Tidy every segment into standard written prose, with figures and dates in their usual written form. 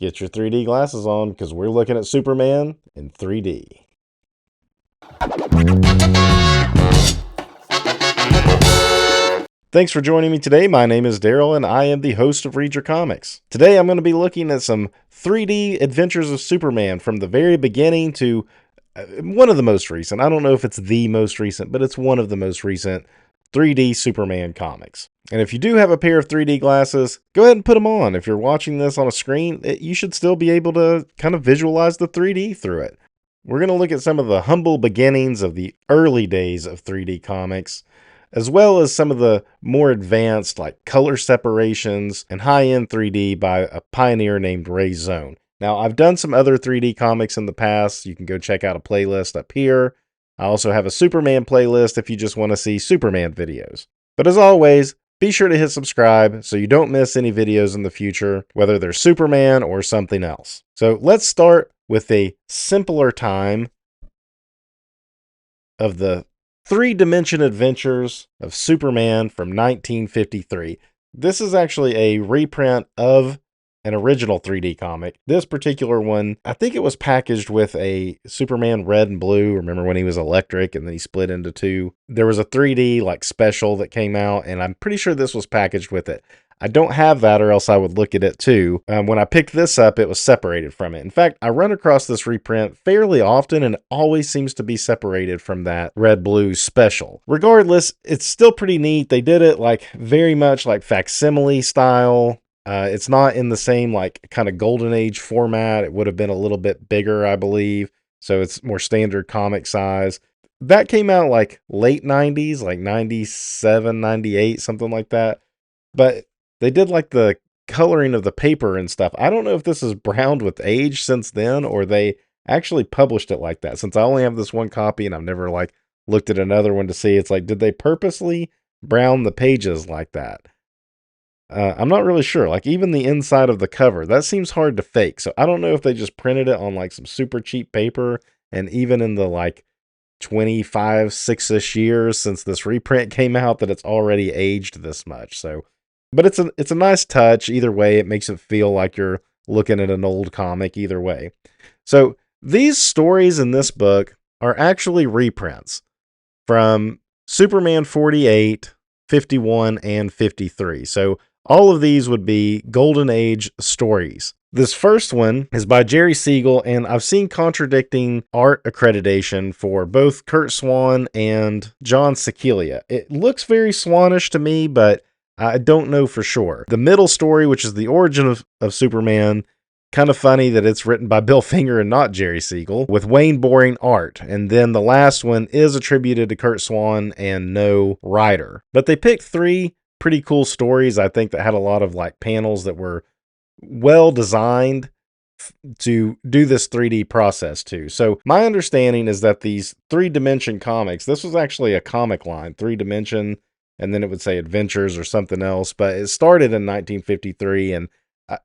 Get your 3D glasses on because we're looking at Superman in 3D. Thanks for joining me today. My name is Daryl and I am the host of Read Your Comics. Today I'm going to be looking at some 3D adventures of Superman from the very beginning to one of the most recent. I don't know if it's the most recent, but it's one of the most recent 3D Superman comics. And if you do have a pair of 3D glasses, go ahead and put them on. If you're watching this on a screen, you should still be able to kind of visualize the 3D through it. We're going to look at some of the humble beginnings of the early days of 3D comics, as well as some of the more advanced like color separations and high-end 3D by a pioneer named Ray Zone. Now, I've done some other 3D comics in the past. You can go check out a playlist up here. I also have a Superman playlist if you just want to see Superman videos. But as always, be sure to hit subscribe so you don't miss any videos in the future, whether they're Superman or something else. So let's start with a simpler time of the three-dimension adventures of Superman from 1953. This is actually a reprint of an original 3D comic. This particular one, I think it was packaged with a Superman red and blue. Remember when he was electric and then he split into two? There was a 3D like special that came out, and I'm pretty sure this was packaged with it. I don't have that, or else I would look at it too. When I picked this up, it was separated from it. In fact, I run across this reprint fairly often, and it always seems to be separated from that red-blue special. Regardless, it's still pretty neat. They did it like very much like facsimile style. It's not in the same like kind of golden age format. It would have been a little bit bigger, I believe. So it's more standard comic size. That came out like late 90s, like 97, 98, something like that. But they did like the coloring of the paper and stuff. I don't know if this is browned with age since then, or they actually published it like that. Since I only have this one copy and I've never like looked at another one to see, it's like, did they purposely brown the pages like that? I'm not really sure. Like even the inside of the cover, that seems hard to fake. So I don't know if they just printed it on like some super cheap paper, and even in the like 25, 6-ish years since this reprint came out, that it's already aged this much. So, but it's a nice touch. Either way, it makes it feel like you're looking at an old comic either way. So these stories in this book are actually reprints from Superman 48, 51, and 53. So all of these would be Golden Age stories. This first one is by Jerry Siegel, and I've seen contradicting art accreditation for both Curt Swan and John Sicilia. It looks very Swanish to me, but I don't know for sure. The middle story, which is the origin of Superman, kind of funny that it's written by Bill Finger and not Jerry Siegel, with Wayne Boring art. And then the last one is attributed to Curt Swan and no writer. But they picked three pretty cool stories, I think, that had a lot of like panels that were well designed to do this 3D process too. So my understanding is that these 3-dimension comics, this was actually a comic line, 3-dimension, and then it would say adventures or something else, but it started in 1953, and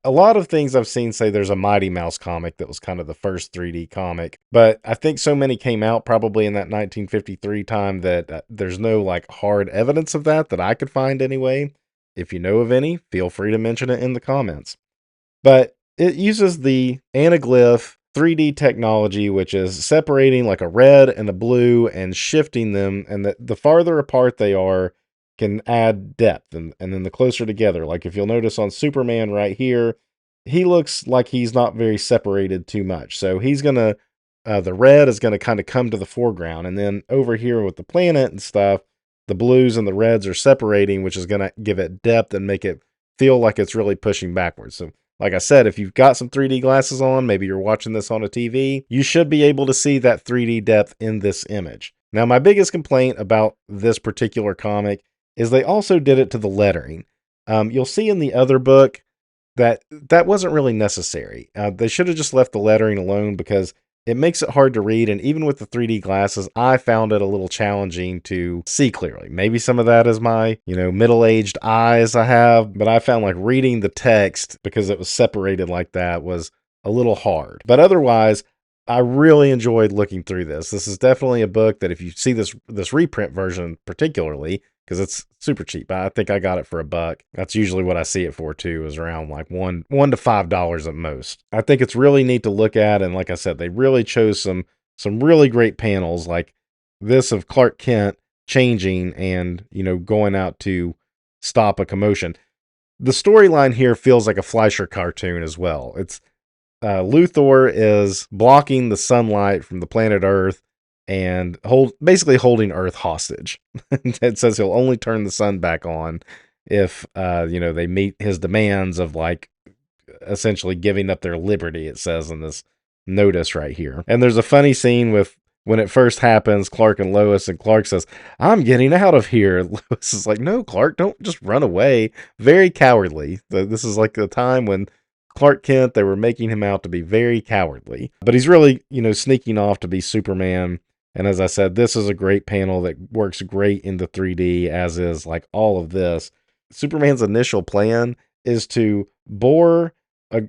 a lot of things I've seen say there's a Mighty Mouse comic that was kind of the first 3D comic, but I think so many came out probably in that 1953 time that there's no like hard evidence of that I could find anyway. If you know of any, feel free to mention it in the comments. But it uses the anaglyph 3D technology, which is separating like a red and a blue and shifting them, and the farther apart they are, can add depth, and then the closer together. Like if you'll notice on Superman right here, he looks like he's not very separated too much. So he's gonna, the red is gonna kind of come to the foreground, and then over here with the planet and stuff, the blues and the reds are separating, which is gonna give it depth and make it feel like it's really pushing backwards. So like I said, if you've got some 3D glasses on, maybe you're watching this on a TV, you should be able to see that 3D depth in this image. Now, my biggest complaint about this particular comic is they also did it to the lettering. You'll see in the other book that wasn't really necessary. They should have just left the lettering alone because it makes it hard to read, and even with the 3D glasses, I found it a little challenging to see clearly. Maybe some of that is my, middle-aged eyes I have, but I found like reading the text, because it was separated like that, was a little hard. But otherwise, I really enjoyed looking through this. This is definitely a book that if you see this reprint version particularly, because it's super cheap. I think I got it for $1. That's usually what I see it for too, is around like $1 to $5 at most. I think it's really neat to look at, and like I said, they really chose some really great panels, like this of Clark Kent changing and going out to stop a commotion. The storyline here feels like a Fleischer cartoon as well. It's Luthor is blocking the sunlight from the planet Earth and basically holding Earth hostage. It says he'll only turn the sun back on if they meet his demands of like essentially giving up their liberty, it says in this notice right here. And there's a funny scene with when it first happens, Clark and Lois, and Clark says, "I'm getting out of here." Lois is like, "No, Clark, don't just run away." Very cowardly. This is like the time when Clark Kent, they were making him out to be very cowardly. But he's really, sneaking off to be Superman. And as I said, this is a great panel that works great into 3D, as is like all of this. Superman's initial plan is to bore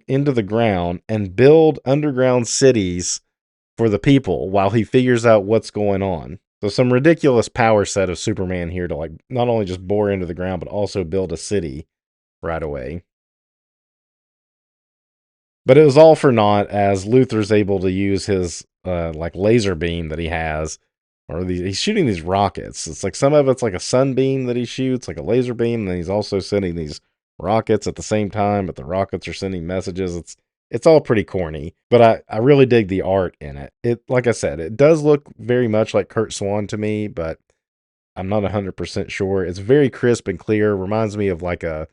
into the ground and build underground cities for the people while he figures out what's going on. So some ridiculous power set of Superman here to like not only just bore into the ground, but also build a city right away. But it was all for naught, as Luthor's able to use his like laser beam that he has, or he's shooting these rockets. It's like some of it's like a sunbeam that he shoots, like a laser beam, and then he's also sending these rockets at the same time, but the rockets are sending messages. It's all pretty corny, but I really dig the art in it. It, like I said, it does look very much like Curt Swan to me, but I'm not 100% sure. It's very crisp and clear. Reminds me of like a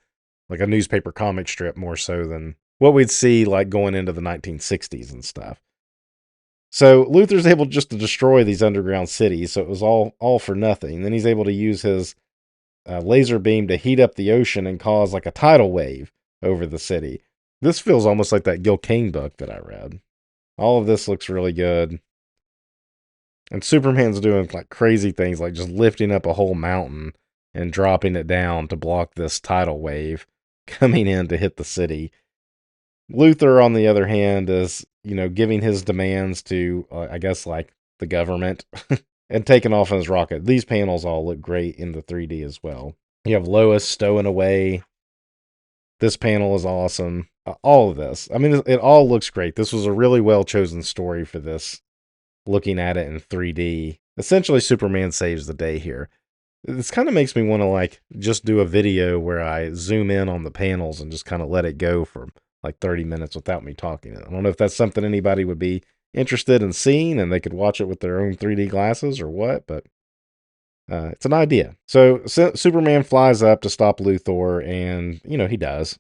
newspaper comic strip more so than what we'd see like going into the 1960s and stuff. So Luthor's able just to destroy these underground cities, so it was all for nothing. Then he's able to use his laser beam to heat up the ocean and cause like a tidal wave over the city. This feels almost like that Gil Kane book that I read. All of this looks really good. And Superman's doing like crazy things, like just lifting up a whole mountain and dropping it down to block this tidal wave coming in to hit the city. Luthor, on the other hand, is, giving his demands to, I guess, like the government and taking off on his rocket. These panels all look great in the 3D as well. You have Lois stowing away. This panel is awesome. All of this. I mean, it all looks great. This was a really well chosen story for this, looking at it in 3D. Essentially, Superman saves the day here. This kind of makes me want to like just do a video where I zoom in on the panels and just kind of let it go for like 30 minutes without me talking. I don't know if that's something anybody would be interested in seeing and they could watch it with their own 3D glasses or what, but it's an idea. So Superman flies up to stop Luthor, and he does.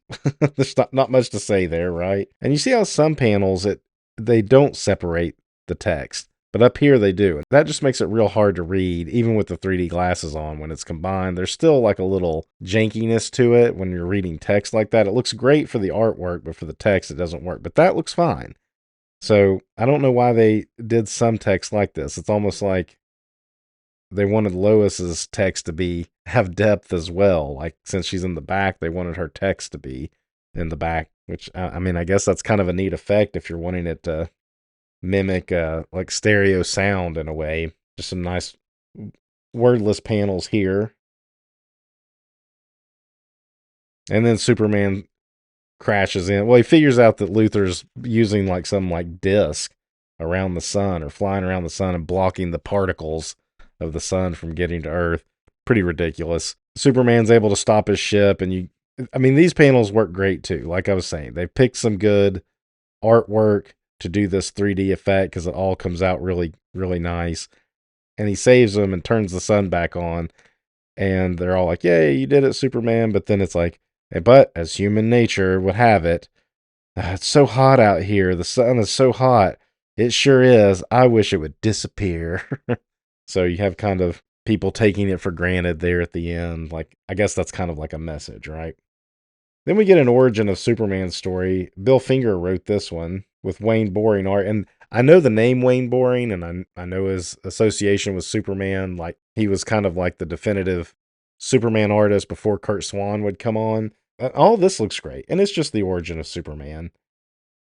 There's not much to say there, right? And you see how some panels they don't separate the text, but up here they do. That just makes it real hard to read, even with the 3D glasses on. When it's combined, there's still like a little jankiness to it when you're reading text like that. It looks great for the artwork, but for the text, it doesn't work. But that looks fine. So I don't know why they did some text like this. It's almost like they wanted Lois's text to have depth as well. Like, since she's in the back, they wanted her text to be in the back, which, I mean, I guess that's kind of a neat effect if you're wanting it to mimic like stereo sound in a way. Just some nice wordless panels here. And then Superman crashes in. Well, he figures out that Luthor's using like some like disc around the sun, or flying around the sun and blocking the particles of the sun from getting to Earth. Pretty ridiculous. Superman's able to stop his ship, and these panels work great too. Like I was saying, they picked some good artwork to do this 3D effect because it all comes out really, really nice. And he saves them and turns the sun back on, and they're all like, "Yay, you did it, Superman!" But then it's like, but as human nature would have it, it's so hot out here. The sun is so hot. It sure is. I wish it would disappear. So you have kind of people taking it for granted there at the end. Like, I guess that's kind of like a message, right? Then we get an origin of Superman's story. Bill Finger wrote this one with Wayne Boring art. And I know the name Wayne Boring, and I know his association with Superman. Like, he was kind of like the definitive Superman artist before Curt Swan would come on. All this looks great. And it's just the origin of Superman.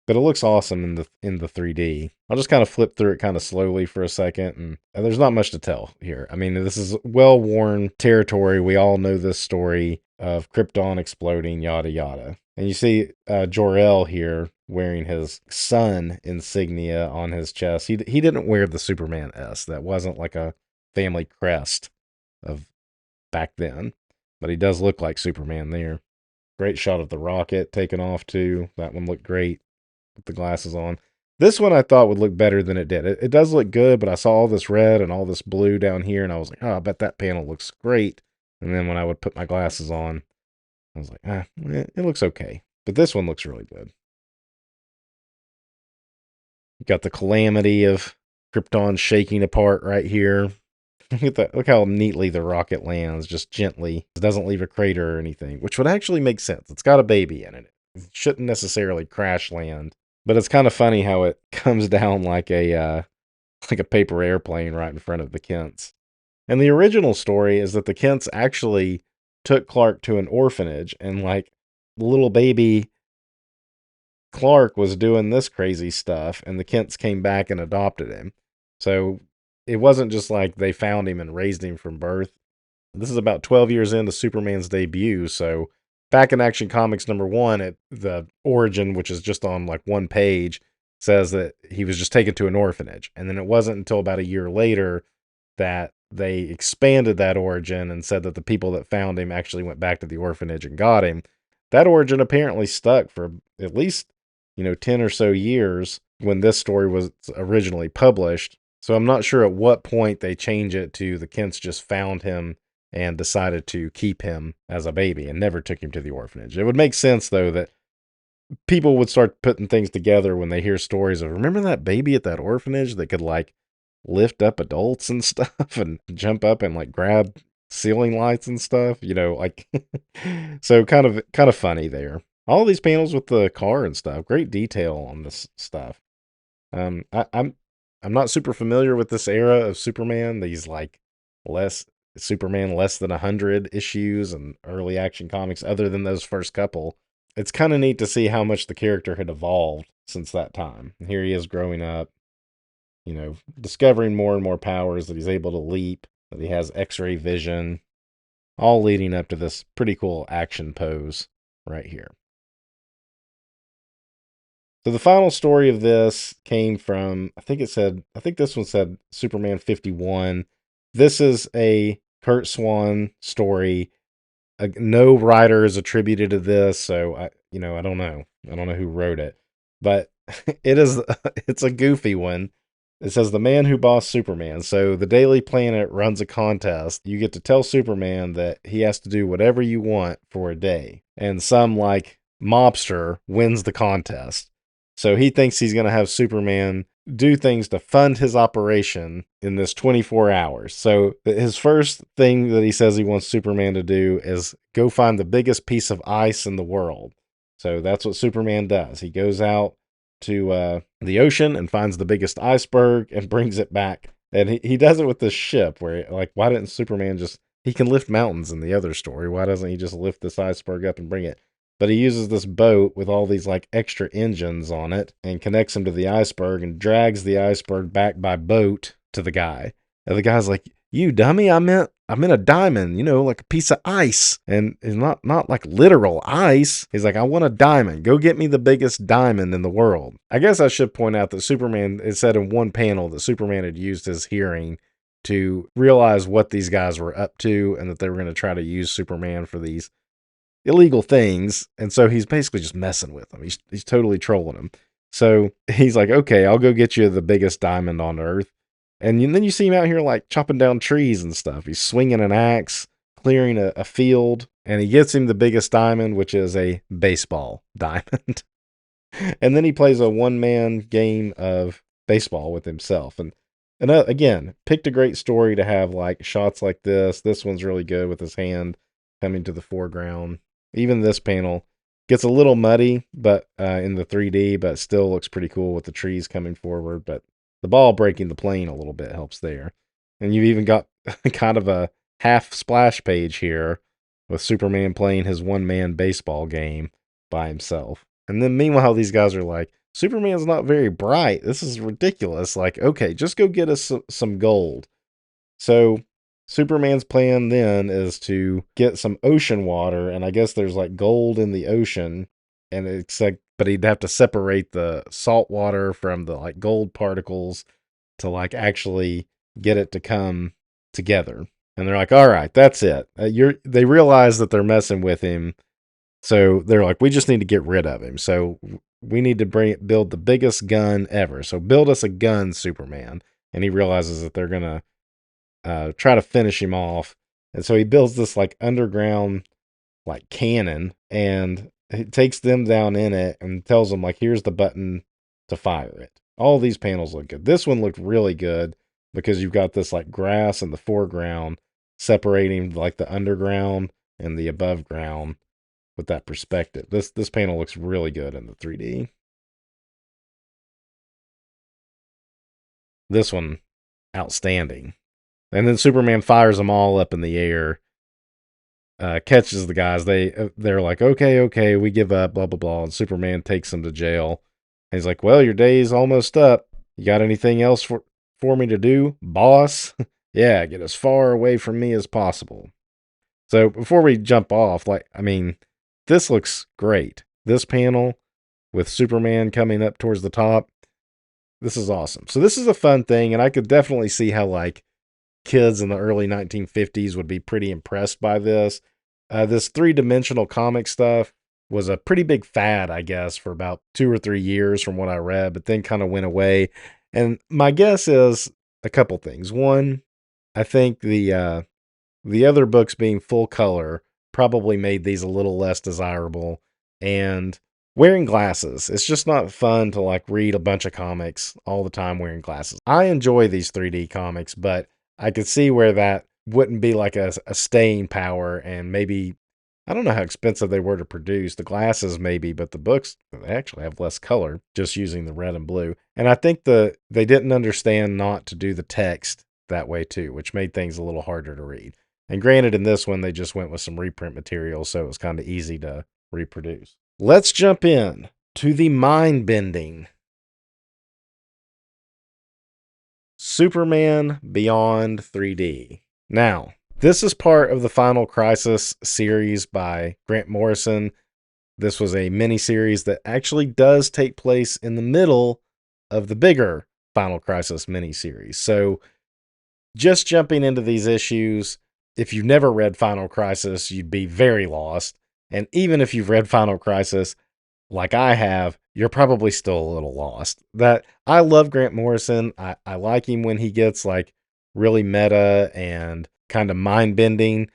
but it looks awesome in the 3D. I'll just kind of flip through it kind of slowly for a second, and there's not much to tell here. I mean, this is well-worn territory. We all know this story of Krypton exploding, yada yada. And you see Jor-El here wearing his sun insignia on his chest. He didn't wear the Superman S. That wasn't like a family crest of back then, but he does look like Superman there. Great shot of the rocket taking off too. That one looked great with the glasses on. This one I thought would look better than it did. It does look good, but I saw all this red and all this blue down here, and I was like, oh, I bet that panel looks great. And then when I would put my glasses on, I was like, it looks okay. But this one looks really good. You got the calamity of Krypton shaking apart right here. Look at that. Look how neatly the rocket lands, just gently. It doesn't leave a crater or anything, which would actually make sense. It's got a baby in it. It shouldn't necessarily crash land. But it's kind of funny how it comes down like a paper airplane right in front of the Kents. And the original story is that the Kents actually took Clark to an orphanage, and like little baby Clark was doing this crazy stuff, and the Kents came back and adopted him. So it wasn't just like they found him and raised him from birth. This is about 12 years into Superman's debut, so back in Action Comics #1, the origin, which is just on like one page, says that he was just taken to an orphanage. And then it wasn't until about a year later that they expanded that origin and said that the people that found him actually went back to the orphanage and got him. That origin apparently stuck for at least, 10 or so years when this story was originally published. So I'm not sure at what point they change it to the Kents just found him and decided to keep him as a baby and never took him to the orphanage. It would make sense, though, that people would start putting things together when they hear stories of, remember that baby at that orphanage that could like lift up adults and stuff and jump up and like grab ceiling lights and stuff, like so kind of funny there. All these panels with the car and stuff, great detail on this stuff. I'm not super familiar with this era of Superman. These like Superman less than 100 issues and early Action Comics, other than those first couple. It's kind of neat to see how much the character had evolved since that time. And here he is growing up, discovering more and more powers, that he's able to leap, that he has X-ray vision, all leading up to this pretty cool action pose right here. So the final story of this came from, I think this one said Superman 51. This is a Curt Swan story. No writer is attributed to this, so I don't know. I don't know who wrote it, but it's a goofy one. It says the man who bossed Superman. So the Daily Planet runs a contest. You get to tell Superman that he has to do whatever you want for a day, and some like mobster wins the contest. So he thinks he's going to have Superman do things to fund his operation in this 24 hours. So his first thing that he says he wants Superman to do is go find the biggest piece of ice in the world. So that's what Superman does. He goes out to the ocean and finds the biggest iceberg and brings it back. And he does it with this ship where, like, why didn't Superman he can lift mountains in the other story. Why doesn't he just lift this iceberg up and bring it? But he uses this boat with all these like extra engines on it and connects him to the iceberg and drags the iceberg back by boat to the guy. And the guy's like, "You dummy, I meant a diamond, like a piece of ice." And it's not like literal ice. He's like, "I want a diamond. Go get me the biggest diamond in the world." I guess I should point out that Superman, it said in one panel that Superman had used his hearing to realize what these guys were up to and that they were going to try to use Superman for these illegal things, and so he's basically just messing with them. He's totally trolling him. So he's like, "Okay, I'll go get you the biggest diamond on Earth." And then you see him out here like chopping down trees and stuff. He's swinging an axe, clearing a field, and he gets him the biggest diamond, which is a baseball diamond. And then he plays a one-man game of baseball with himself. And again, picked a great story to have like shots like this. This one's really good with his hand coming to the foreground. Even this panel gets a little muddy, but in the 3D, but still looks pretty cool with the trees coming forward. But the ball breaking the plane a little bit helps there. And you've even got kind of a half splash page here with Superman playing his one-man baseball game by himself. And then meanwhile, these guys are like, Superman's not very bright. This is ridiculous. Like, okay, just go get us some gold. So Superman's plan then is to get some ocean water, and I guess there's like gold in the ocean, and it's like, but he'd have to separate the salt water from the like gold particles to like actually get it to come together. And they're like, all right, that's it. They realize that they're messing with him. So they're like, we just need to get rid of him. So we need to build the biggest gun ever. So build us a gun, Superman. And he realizes that they're going to try to finish him off. And so he builds this like underground like cannon, and it takes them down in it and tells them like, here's the button to fire it. All these panels look good. This one looked really good because you've got this like grass in the foreground separating like the underground and the above ground with that perspective. This panel looks really good in the 3D. This one, outstanding. And then Superman fires them all up in the air, catches the guys. They're like, okay, we give up, blah blah blah. And Superman takes them to jail. And he's like, well, your day's almost up. You got anything else for me to do, boss? Yeah, get as far away from me as possible. So before we jump off, like, I mean, this looks great. This panel with Superman coming up towards the top, this is awesome. So this is a fun thing, and I could definitely see how like kids in the early 1950s would be pretty impressed by this. This three-dimensional comic stuff was a pretty big fad, I guess, for about 2 or 3 years from what I read, but then kind of went away. And my guess is a couple things. One, I think the other books being full color probably made these a little less desirable. And wearing glasses, it's just not fun to like read a bunch of comics all the time wearing glasses. I enjoy these 3D comics, but I could see where that wouldn't be like a staying power, and maybe, I don't know how expensive they were to produce. The glasses maybe, but the books, they actually have less color just using the red and blue. And I think they didn't understand not to do the text that way too, which made things a little harder to read. And granted, in this one, they just went with some reprint material, so it was kind of easy to reproduce. Let's jump in to the mind-bending Superman Beyond 3D. Now, this is part of the Final Crisis series by Grant Morrison. This was a miniseries that actually does take place in the middle of the bigger Final Crisis miniseries. So, just jumping into these issues, if you've never read Final Crisis, you'd be very lost. And even if you've read Final Crisis, like I have, you're probably still a little lost. That I love Grant Morrison. I like him when he gets like really meta and kind of mind bending,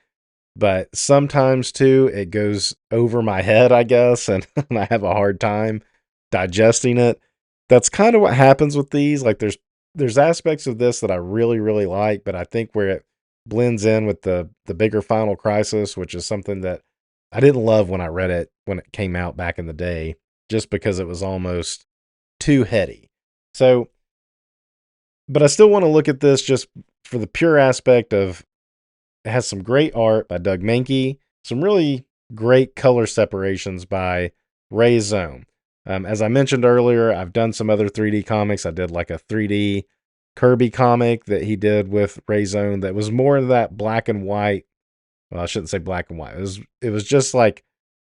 but sometimes too it goes over my head, I guess, and I have a hard time digesting it. That's kind of what happens with these. Like there's aspects of this that I really, really like, but I think where it blends in with the bigger Final Crisis, which is something that I didn't love when I read it when it came out back in the day, just because it was almost too heady. So, but I still want to look at this just for the pure aspect of it has some great art by Doug Mahnke, some really great color separations by Ray Zone. As I mentioned earlier, I've done some other 3D comics. I did like a 3D Kirby comic that he did with Ray Zone that was more of that black and white. Well, I shouldn't say black and white. It was just like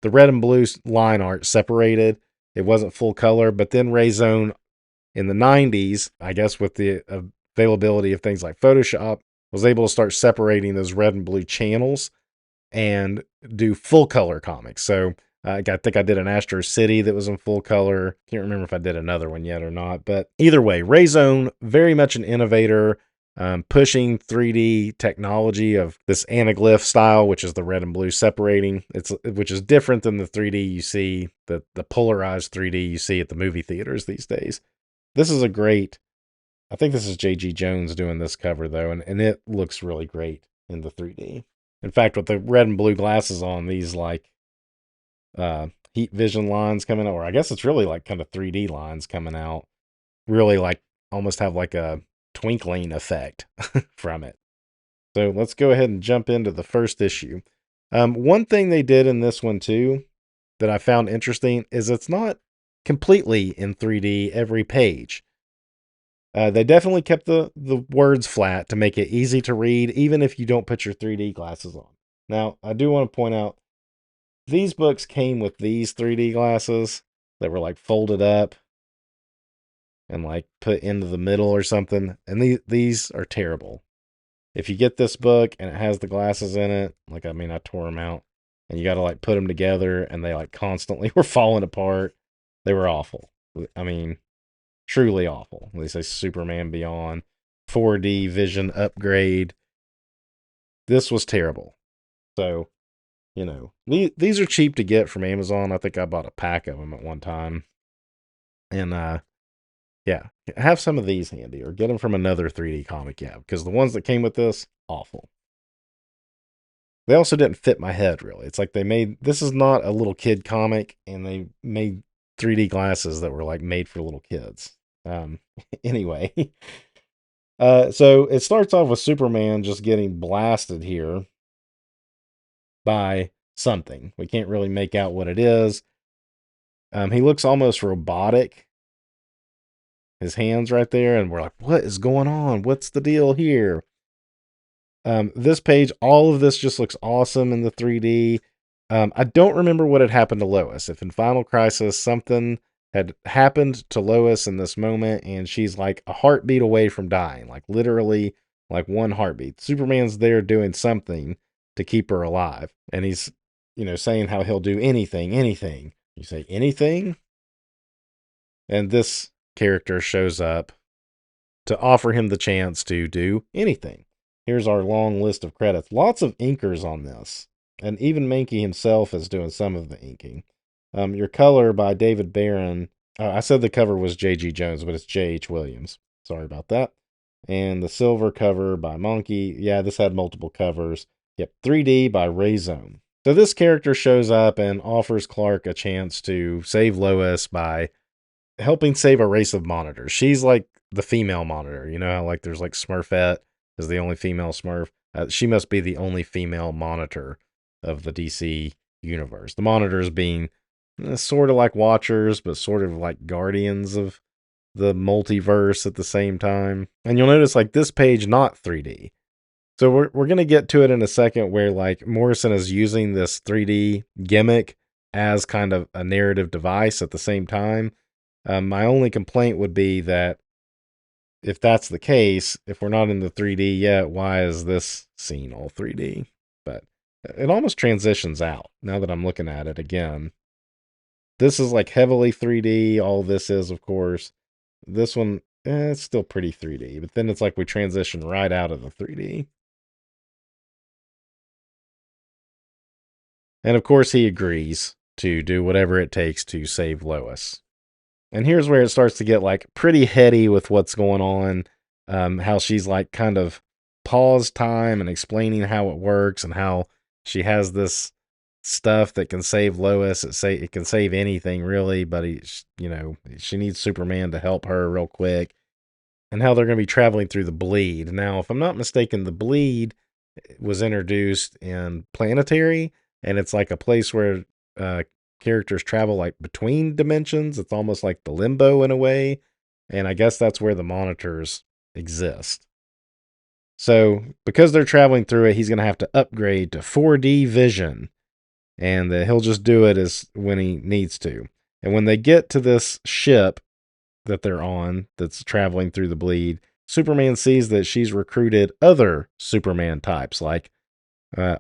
the red and blue line art separated. It wasn't full color, but then Ray Zone in the 90s, I guess with the availability of things like Photoshop, was able to start separating those red and blue channels and do full color comics. So I think I did an Astro City that was in full color. Can't remember if I did another one yet or not. But either way, Ray Zone, very much an innovator, pushing 3D technology of this anaglyph style, which is the red and blue separating. Which is different than the 3D you see, the polarized 3D you see at the movie theaters these days. This is a great, I think this is J.G. Jones doing this cover though, and it looks really great in the 3D. In fact, with the red and blue glasses on, these like heat vision lines coming out, or I guess it's really like kind of 3D lines coming out, really like almost have like a twinkling effect from it. So let's go ahead and jump into the first issue. One thing they did in this one too that I found interesting is it's not completely in 3D every page. They definitely kept the words flat to make it easy to read, even if you don't put your 3D glasses on. Now, I do want to point out, these books came with these 3D glasses that were like folded up and like put into the middle or something. And these are terrible. If you get this book and it has the glasses in it, like, I mean, I tore them out, and you got to like put them together, and they like constantly were falling apart. They were awful. I mean, truly awful. They say Superman Beyond, 4D vision upgrade. This was terrible. So, these are cheap to get from Amazon. I think I bought a pack of them at one time. And yeah, have some of these handy, or get them from another 3D comic you have, because the ones that came with this, awful. They also didn't fit my head, really. It's like this is not a little kid comic, and they made 3D glasses that were like made for little kids. Anyway, so it starts off with Superman just getting blasted here by something. We can't really make out what it is. He looks almost robotic. His hands right there, and we're like, what is going on? What's the deal here? This page, all of this just looks awesome in the 3D. I don't remember what had happened to Lois. If in Final Crisis something had happened to Lois in this moment, and she's like a heartbeat away from dying, like literally like one heartbeat. Superman's there doing something to keep her alive. And he's, saying how he'll do anything. You say anything? And this character shows up to offer him the chance to do anything. Here's our long list of credits. Lots of inkers on this. And even Mankey himself is doing some of the inking. Your color by David Barron. I said the cover was J.G. Jones, but it's J.H. Williams. Sorry about that. And the silver cover by Monkey. Yeah, this had multiple covers. Yep, 3D by Rayzone. So this character shows up and offers Clark a chance to save Lois by helping save a race of monitors. She's like the female monitor. You know how like there's like Smurfette is the only female Smurf. She must be the only female monitor of the DC universe. The monitors being sort of like Watchers, but sort of like guardians of the multiverse at the same time. And you'll notice like this page, not 3D. So we're going to get to it in a second, where like Morrison is using this 3D gimmick as kind of a narrative device at the same time. My only complaint would be that if that's the case, if we're not in the 3D yet, why is this scene all 3D? But it almost transitions out now that I'm looking at it again. This is like heavily 3D. All this is, of course. This one, it's still pretty 3D, but then it's like we transition right out of the 3D. And of course, he agrees to do whatever it takes to save Lois. And here's where it starts to get like pretty heady with what's going on. How she's like kind of pause time and explaining how it works, and how she has this stuff that can save Lois. It can save anything really, but she needs Superman to help her real quick. And how they're going to be traveling through the bleed. Now, if I'm not mistaken, the bleed was introduced in Planetary, and it's like a place where characters travel like between dimensions. It's almost like the limbo in a way. And I guess that's where the monitors exist. So because they're traveling through it, he's going to have to upgrade to 4D vision. And he'll just do it as when he needs to. And when they get to this ship that they're on that's traveling through the bleed, Superman sees that she's recruited other Superman types, like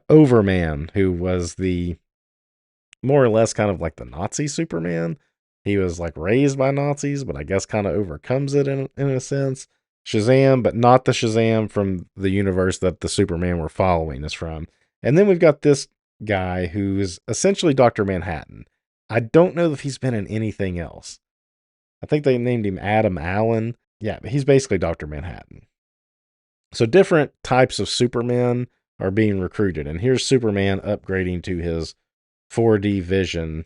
Overman, who was the more or less kind of like the Nazi Superman. He was like raised by Nazis, but I guess kind of overcomes it in a sense. Shazam, but not the Shazam from the universe that the Superman we're following is from. And then we've got this guy who's essentially Dr. Manhattan. I don't know if he's been in anything else. I think they named him Adam Allen. Yeah, but he's basically Dr. Manhattan. So different types of Superman are being recruited. And here's Superman upgrading to his 4D vision.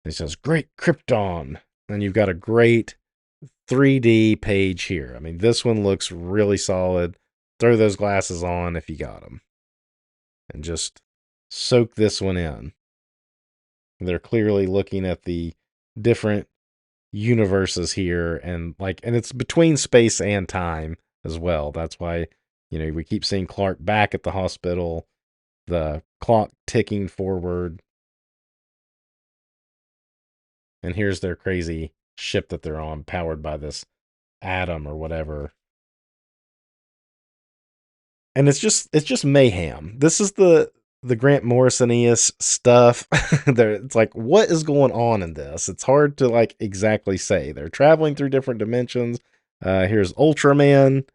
He says, "Great Krypton." And you've got a great 3D page here. I mean, this one looks really solid. Throw those glasses on if you got them. And just soak this one in. They're clearly looking at the different universes here, and it's between space and time as well. That's why, we keep seeing Clark back at the hospital, the clock ticking forward, and here's their crazy ship that they're on, powered by this atom or whatever. And it's just mayhem. This is the Grant Morrison-iest stuff. It's like, what is going on in this? It's hard to exactly say. They're traveling through different dimensions. Here's Ultraman,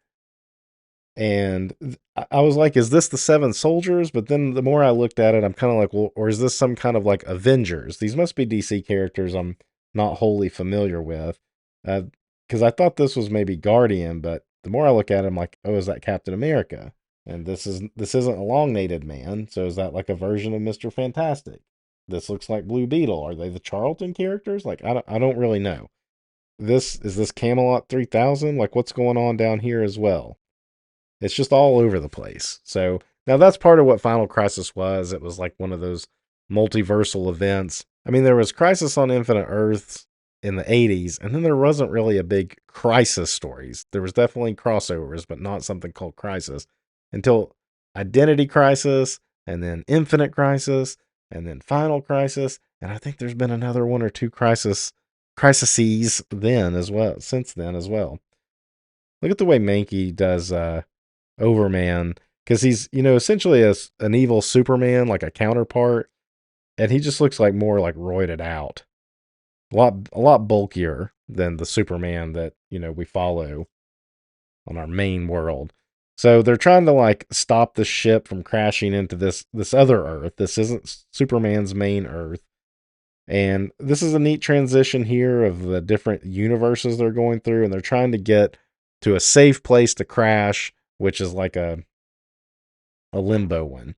and I was like, is this the Seven Soldiers? But then the more I looked at it, I'm kind of like, well, or is this some kind of Avengers? These must be DC characters I'm not wholly familiar with. Because I thought this was maybe Guardian, but the more I look at it, I'm like, oh, is that Captain America? And this isn't Elongated Man, so is that a version of Mr. Fantastic? This looks like Blue Beetle. Are they the Charlton characters? I don't really know. Is this Camelot 3000? What's going on down here as well? It's just all over the place. So now that's part of what Final Crisis was. It was one of those multiversal events. I mean, there was Crisis on Infinite Earths in the 80s, and then there wasn't really a big Crisis stories. There was definitely crossovers, but not something called Crisis until Identity Crisis, and then Infinite Crisis, and then Final Crisis, and I think there's been another one or two crises then as well, since then as well. Look at the way Mankey does Overman, because he's essentially an evil Superman, like a counterpart, and he just looks more roided out, a lot bulkier than the Superman that we follow on our main world. So they're trying to stop the ship from crashing into this other Earth. This isn't Superman's main Earth. And this is a neat transition here of the different universes they're going through, and they're trying to get to a safe place to crash, which is a limbo one.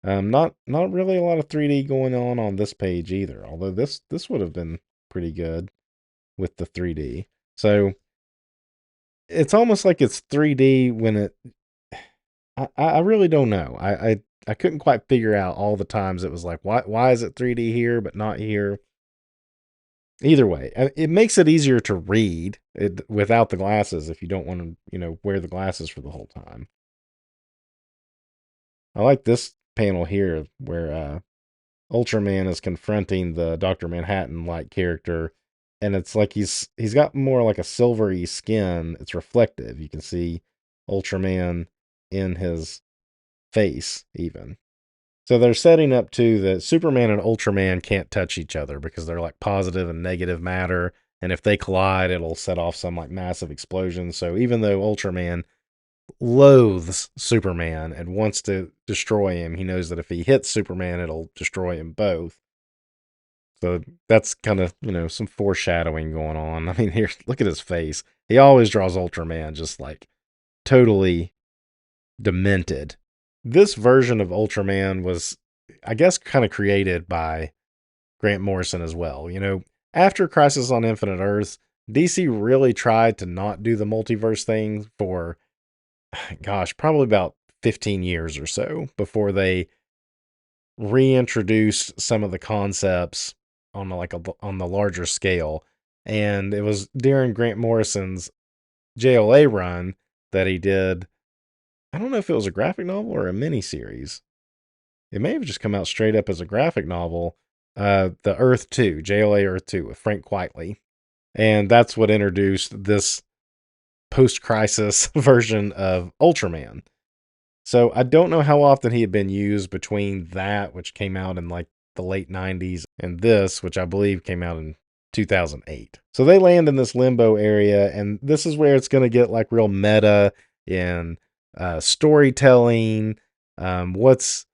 Not really a lot of 3D going on this page either. Although this would have been pretty good with the 3D. So it's almost like it's 3D when it. I really don't know. I couldn't quite figure out all the times it was why is it 3D here but not here. Either way, it makes it easier to read it without the glasses if you don't want to wear the glasses for the whole time. I like this panel here where Ultraman is confronting the Dr. Manhattan-like character, and it's he's got more like a silvery skin. It's reflective. You can see Ultraman in his face even. So they're setting up too that Superman and Ultraman can't touch each other because they're positive and negative matter, and if they collide, it'll set off some massive explosion. So even though Ultraman loathes Superman and wants to destroy him, he knows that if he hits Superman, it'll destroy them both. So that's kind of, some foreshadowing going on. I mean, here, look at his face. He always draws Ultraman just totally demented. This version of Ultraman was, I guess, kind of created by Grant Morrison as well. After Crisis on Infinite Earths, DC really tried to not do the multiverse thing for, gosh, probably about 15 years or so before they reintroduced some of the concepts on on the larger scale. And it was during Grant Morrison's JLA run that he did. I don't know if it was a graphic novel or a miniseries. It may have just come out straight up as a graphic novel. The Earth 2, JLA Earth 2 with Frank Quitely. And that's what introduced this post-crisis version of Ultraman. So I don't know how often he had been used between that, which came out in the late 90s, and this, which I believe came out in 2008. So they land in this limbo area, and this is where it's going to get real meta in storytelling. What's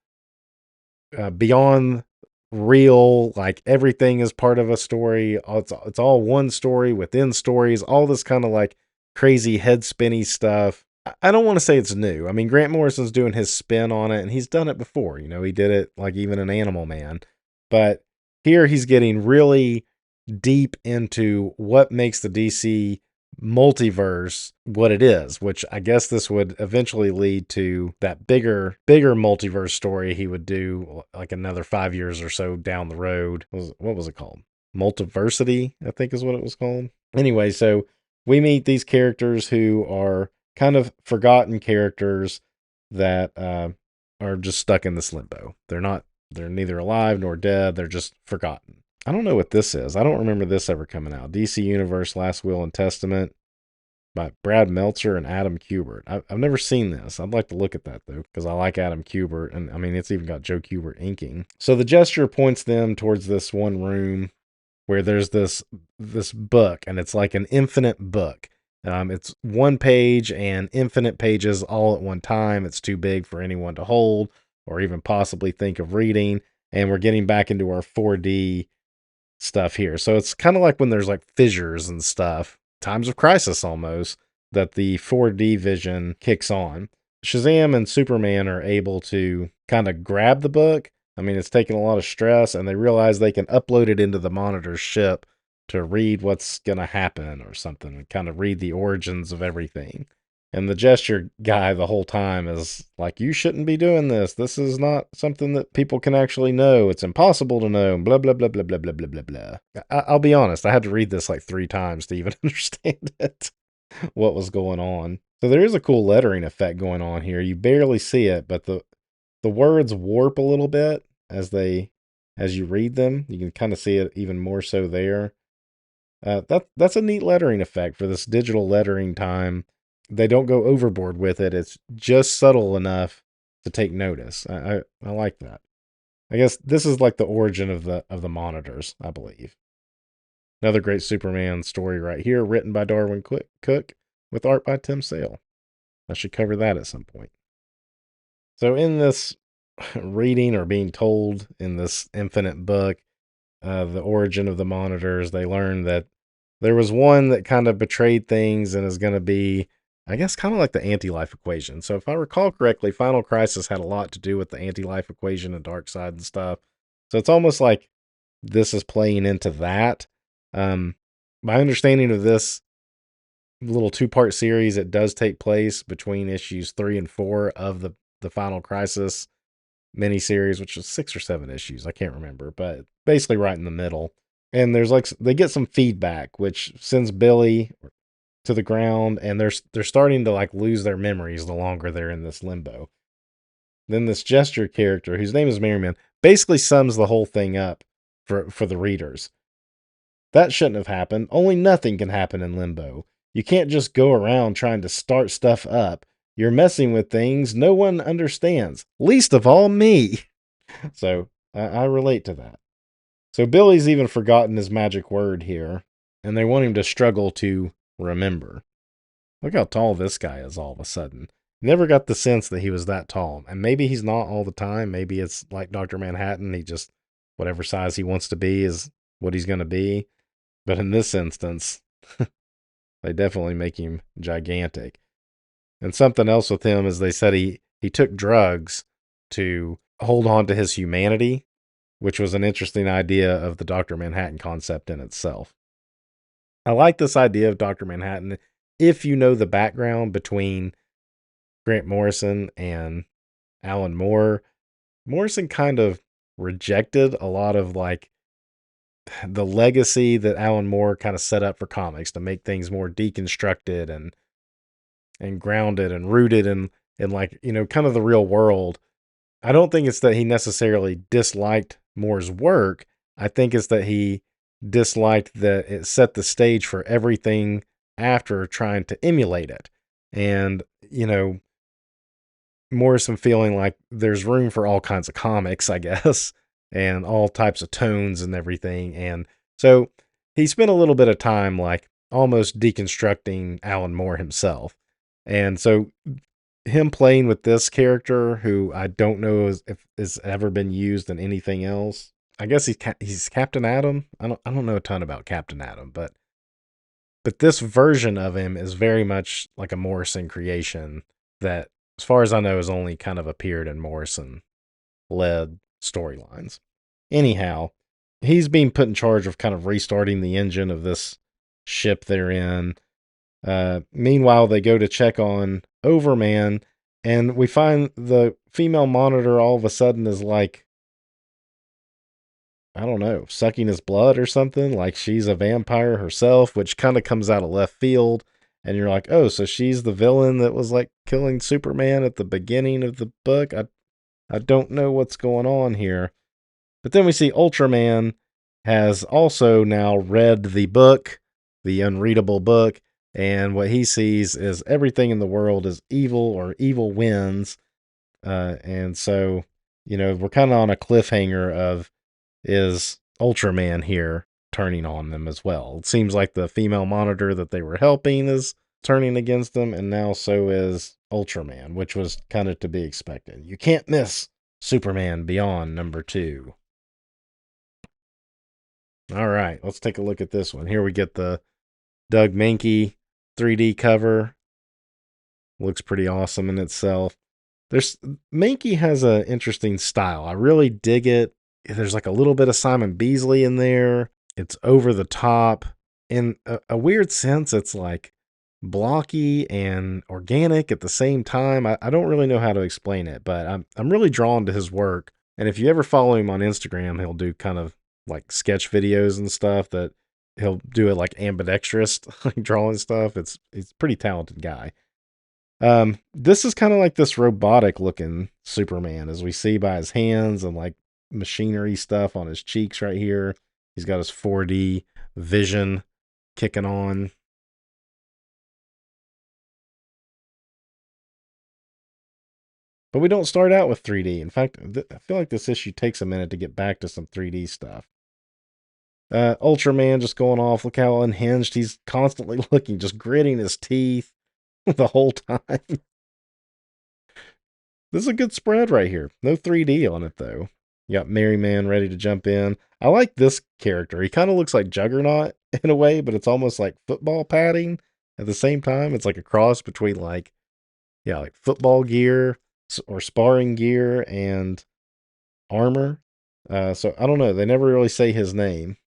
beyond real, everything is part of a story. It's all one story within stories, all this kind of crazy head spinny stuff. I don't want to say it's new. I mean, Grant Morrison's doing his spin on it, and he's done it before. He did it even in Animal Man. But here he's getting really deep into what makes the DC multiverse what it is, which I guess this would eventually lead to that bigger multiverse story he would do another 5 years or so down the road. What was it called? Multiversity, I think is what it was called. Anyway, so we meet these characters who are kind of forgotten characters that are just stuck in this limbo. They're neither alive nor dead. They're just forgotten. I don't know what this is. I don't remember this ever coming out. DC Universe Last Will and Testament by Brad Meltzer and Adam Kubert. I've never seen this. I'd like to look at that, though, because I like Adam Kubert. And I mean, it's even got Joe Kubert inking. So the gesture points them towards this one room where there's this book, and it's like an infinite book. It's one page and infinite pages all at one time. It's too big for anyone to hold or even possibly think of reading. And we're getting back into our 4D stuff here. So it's kind of like when there's like fissures and stuff, times of crisis almost, that the 4D vision kicks on. Shazam and Superman are able to kind of grab the book. I mean, it's taking a lot of stress, and they realize they can upload it into the monitor's ship to read what's going to happen or something, and kind of read the origins of everything. And the gesture guy the whole time is like, you shouldn't be doing this. This is not something that people can actually know. It's impossible to know. Blah, blah, blah, blah, blah, blah, blah, blah, blah. I'll be honest. I had to read this like 3 times to even understand it, what was going on. So there is a cool lettering effect going on here. You barely see it, but the words warp a little bit as you read them. You can kind of see it even more so there. That's a neat lettering effect for this digital lettering time. They don't go overboard with it. It's just subtle enough to take notice. I like that. I guess this is like the origin of the monitors, I believe. Another great Superman story right here, written by Darwin Cook with art by Tim Sale. I should cover that at some point. So in this reading or being told in this infinite book, the origin of the monitors, they learn that there was one that kind of betrayed things and is going to be, I guess, kind of like the anti-life equation. So if I recall correctly, Final Crisis had a lot to do with the anti-life equation and Darkseid and stuff. So it's almost like this is playing into that. My understanding of this little 2-part series, it does take place between issues 3 and 4 of the Final Crisis miniseries, which is 6 or 7 issues. I can't remember, but basically right in the middle. And there's like, they get some feedback, which sends Billy to the ground, and they're starting to like lose their memories the longer they're in this limbo. Then this gesture character, whose name is Merriman, basically sums the whole thing up for the readers. That shouldn't have happened. Only nothing can happen in limbo. You can't just go around trying to start stuff up. You're messing with things no one understands, least of all me. So I relate to that. So Billy's even forgotten his magic word here, and they want him to struggle to remember. Look how tall this guy is all of a sudden. Never got the sense that he was that tall. And maybe he's not all the time. Maybe it's like Dr. Manhattan. He just, whatever size he wants to be is what he's going to be. But in this instance, they definitely make him gigantic. And something else with him is they said he took drugs to hold on to his humanity, which was an interesting idea of the Dr. Manhattan concept in itself. I like this idea of Dr. Manhattan if you know the background between Grant Morrison and Alan Moore. Morrison kind of rejected a lot of like the legacy that Alan Moore kind of set up for comics to make things more deconstructed and grounded and rooted in like, you know, kind of the real world. I don't think it's that he necessarily disliked Moore's work. I think it's that he disliked that it set the stage for everything after trying to emulate it. And, you know, Morrison feeling like there's room for all kinds of comics, I guess, and all types of tones and everything. And so he spent a little bit of time like almost deconstructing Alan Moore himself. And so him playing with this character, who I don't know if has ever been used in anything else. I guess he's Captain Atom. I don't know a ton about Captain Atom, but this version of him is very much like a Morrison creation that, as far as I know, has only kind of appeared in Morrison-led storylines. Anyhow, he's being put in charge of kind of restarting the engine of this ship they're in. Meanwhile, they go to check on Overman, and we find the female monitor all of a sudden is like I don't know, sucking his blood or something, like she's a vampire herself, which kind of comes out of left field. And you're like, oh, so she's the villain that was like killing Superman at the beginning of the book. I don't know what's going on here. But then we see Ultraman has also now read the book, the unreadable book, and what he sees is everything in the world is evil or evil wins. And so, we're kind of on a cliffhanger of, is Ultraman here turning on them as well? It seems like the female monitor that they were helping is turning against them, and now so is Ultraman, which was kind of to be expected. You can't miss Superman Beyond #2. All right, let's take a look at this one. Here we get the Doug Mahnke 3D cover. Looks pretty awesome in itself. Mahnke has an interesting style. I really dig it. There's like a little bit of Simon Beasley in there. It's over the top. In a weird sense, it's like blocky and organic at the same time. I don't really know how to explain it, but I'm really drawn to his work. And if you ever follow him on Instagram, he'll do kind of like sketch videos and stuff that he'll do it like ambidextrous, like drawing stuff. He's a pretty talented guy. This is kind of like this robotic looking Superman, as we see by his hands and like machinery stuff on his cheeks right here. He's got his 4D vision kicking on. But we don't start out with 3D. In fact, I feel like this issue takes a minute to get back to some 3D stuff. Ultraman just going off. Look how unhinged he's constantly looking, just gritting his teeth the whole time. This is a good spread right here. No 3D on it, though. You got Merryman ready to jump in. I like this character. He kind of looks like Juggernaut in a way, but it's almost like football padding at the same time. It's like a cross between like football gear or sparring gear and armor. So I don't know. They never really say his name.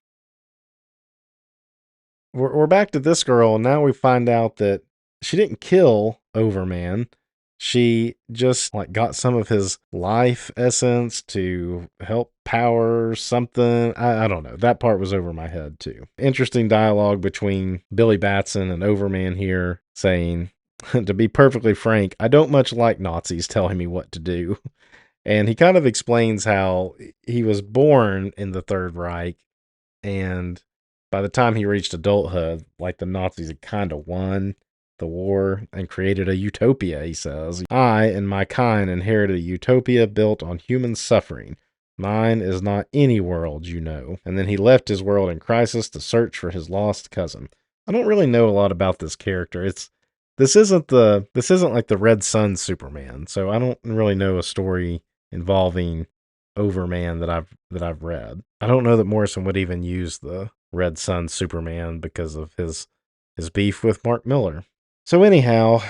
We're back to this girl, and now we find out that she didn't kill Overman. She just like got some of his life essence to help power something. I don't know. That part was over my head too. Interesting dialogue between Billy Batson and Overman here, saying, to be perfectly frank, I don't much like Nazis telling me what to do. And he kind of explains how he was born in the Third Reich, and by the time he reached adulthood, like the Nazis had kind of won the war and created a utopia, he says. I and my kind inherited a utopia built on human suffering. Mine is not any world, you know. And then he left his world in crisis to search for his lost cousin. I don't really know a lot about this character. This isn't like the Red Sun Superman, so I don't really know a story involving Overman that I've read. I don't know that Morrison would even use the Red Sun Superman because of his beef with Mark Miller. So anyhow,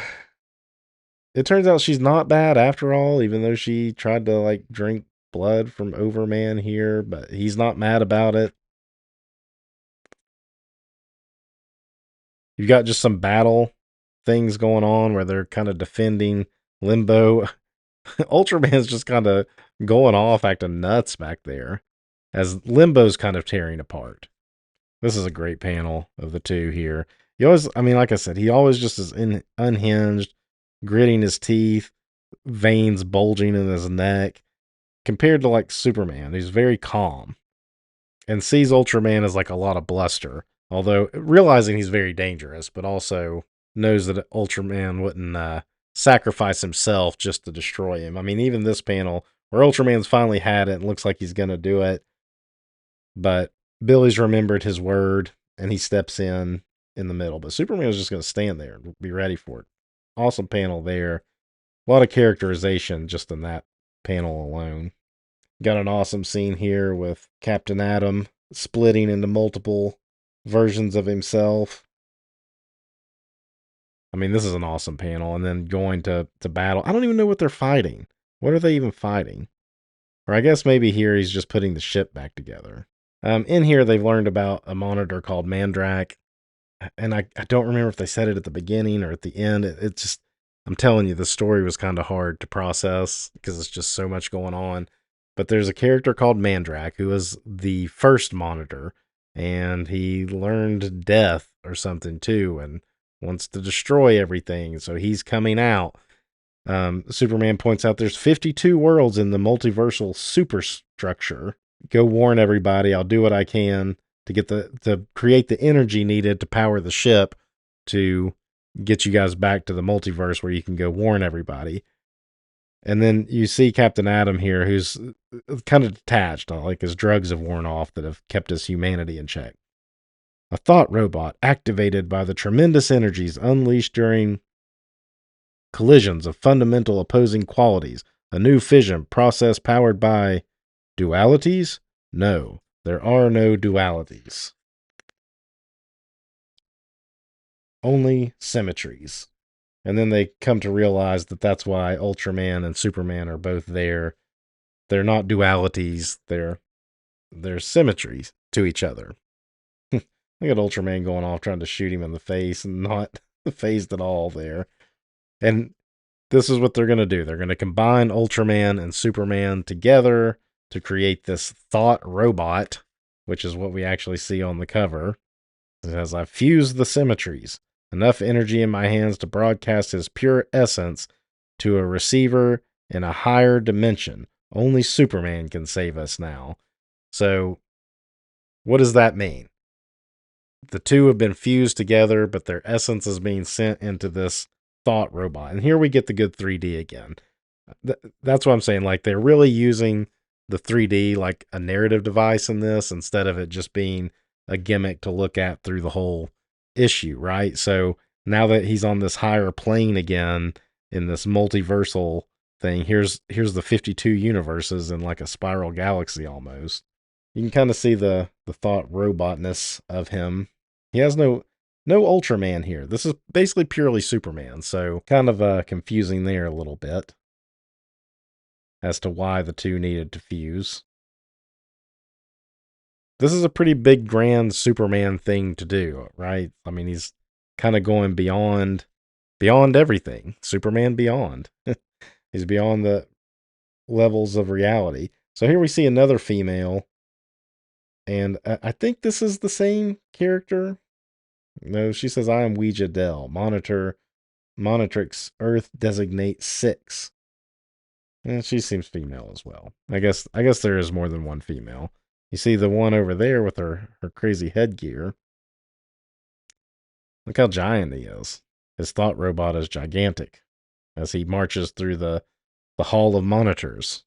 it turns out she's not bad after all, even though she tried to like drink blood from Overman here, but he's not mad about it. You've got just some battle things going on where they're kind of defending Limbo. Ultraman's just kind of going off, acting nuts back there, as Limbo's kind of tearing apart. This is a great panel of the two here. He always, I mean, like I said, he always just is unhinged, gritting his teeth, veins bulging in his neck, compared to like Superman, who's very calm and sees Ultraman as like a lot of bluster, although realizing he's very dangerous, but also knows that Ultraman wouldn't sacrifice himself just to destroy him. I mean, even this panel where Ultraman's finally had it and looks like he's going to do it, but Billy's remembered his word and he steps in the middle. But Superman was just going to stand there and be ready for it. Awesome panel there. A lot of characterization just in that panel alone. Got an awesome scene here with Captain Atom splitting into multiple versions of himself. I mean, this is an awesome panel. And then going to battle. I don't even know what they're fighting. What are they even fighting? Or I guess maybe here he's just putting the ship back together. In here, they've learned about a monitor called Mandrak. And I don't remember if they said it at the beginning or at the end. It just, I'm telling you, the story was kind of hard to process because it's just so much going on. But there's a character called Mandrak who is the first monitor, and he learned death or something too, and wants to destroy everything. So he's coming out. Superman points out there's 52 worlds in the multiversal superstructure. Go warn everybody. I'll do what I can to create the energy needed to power the ship to get you guys back to the multiverse where you can go warn everybody. And then you see Captain Atom here, who's kind of detached, like his drugs have worn off that have kept his humanity in check. A thought robot activated by the tremendous energies unleashed during collisions of fundamental opposing qualities. A new fission process powered by dualities? No, there are no dualities. Only symmetries. And then they come to realize that that's why Ultraman and Superman are both there. They're not dualities, they're symmetries to each other. Look at Ultraman going off trying to shoot him in the face and not phased at all there. And this is what they're going to do. They're going to combine Ultraman and Superman together to create this thought robot, which is what we actually see on the cover. It says, I've fused the symmetries. Enough energy in my hands to broadcast his pure essence to a receiver in a higher dimension. Only Superman can save us now. So, what does that mean? The two have been fused together, but their essence is being sent into this thought robot. And here we get the good 3D again. That's what I'm saying. Like, they're really using the 3D like a narrative device in this instead of it just being a gimmick to look at through the whole issue, right? So now that he's on this higher plane again in this multiversal thing, here's the 52 universes in like a spiral galaxy almost. You can kind of see the thought robotness of him. He has no Ultraman here. This is basically purely Superman, so kind of confusing there a little bit as to why the two needed to fuse. This is a pretty big, grand Superman thing to do, right? I mean, he's kind of going beyond everything. Superman beyond. He's beyond the levels of reality. So here we see another female, and I think this is the same character. No, she says, I am Ouija Dell, Monitrix Earth Designate 6. And she seems female as well. I guess there is more than one female. You see the one over there with her crazy headgear. Look how giant he is. His thought robot is gigantic as he marches through the hall of monitors.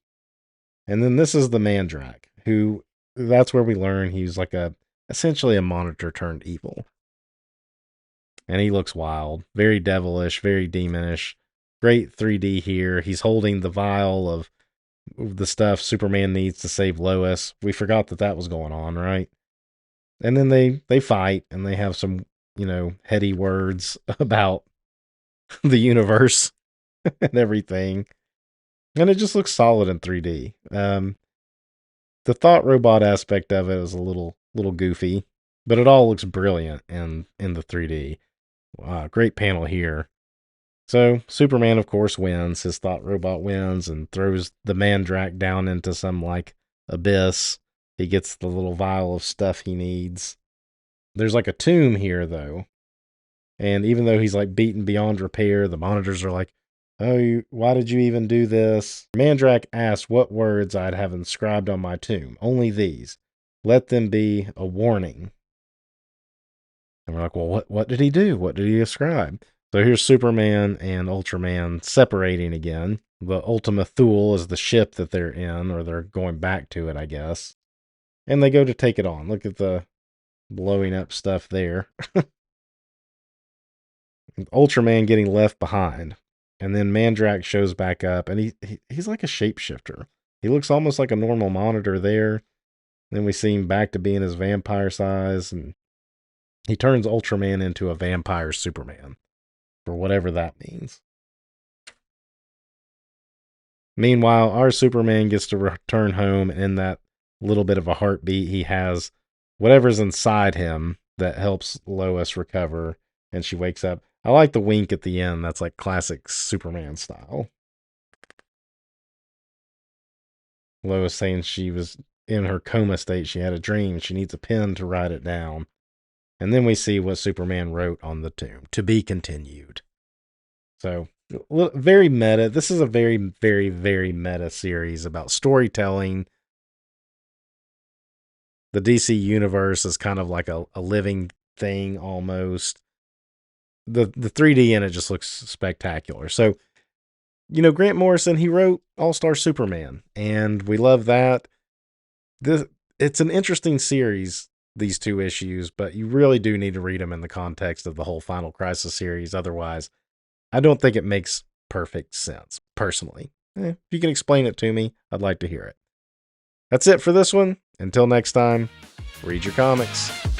And then this is the Mandrak, who that's where we learn he's like essentially a monitor turned evil. And he looks wild, very devilish, very demonish. Great 3D here. He's holding the vial of the stuff Superman needs to save Lois. We forgot that was going on, right? And then they fight and they have some, heady words about the universe and everything. And it just looks solid in 3D. The thought robot aspect of it is a little goofy, but it all looks brilliant in the 3D. Great panel here. So Superman, of course, wins. His thought robot wins and throws the Mandrak down into some like abyss. He gets the little vial of stuff he needs. There's like a tomb here, though. And even though he's like beaten beyond repair, the monitors are like, oh, why did you even do this? Mandrak asked what words I'd have inscribed on my tomb. Only these. Let them be a warning. And we're like, well, what did he do? What did he ascribe? So here's Superman and Ultraman separating again. The Ultima Thule is the ship that they're in, or they're going back to it, I guess. And they go to take it on. Look at the blowing up stuff there. Ultraman getting left behind. And then Mandrak shows back up, and he's like a shapeshifter. He looks almost like a normal monitor there. Then we see him back to being his vampire size, and he turns Ultraman into a vampire Superman, for whatever that means. Meanwhile, our Superman gets to return home, and in that little bit of a heartbeat, he has whatever's inside him that helps Lois recover, and she wakes up. I like the wink at the end. That's like classic Superman style. Lois saying she was in her coma state. She had a dream. She needs a pen to write it down. And then we see what Superman wrote on the tomb. To be continued. So, very meta. This is a very, very, very meta series about storytelling. The DC universe is kind of like a living thing almost. The 3D in it just looks spectacular. So, Grant Morrison, he wrote All-Star Superman, and we love that. It's an interesting series, these 2 issues, but you really do need to read them in the context of the whole Final Crisis series. Otherwise, I don't think it makes perfect sense, personally. If you can explain it to me, I'd like to hear it. That's it for this one. Until next time, read your comics.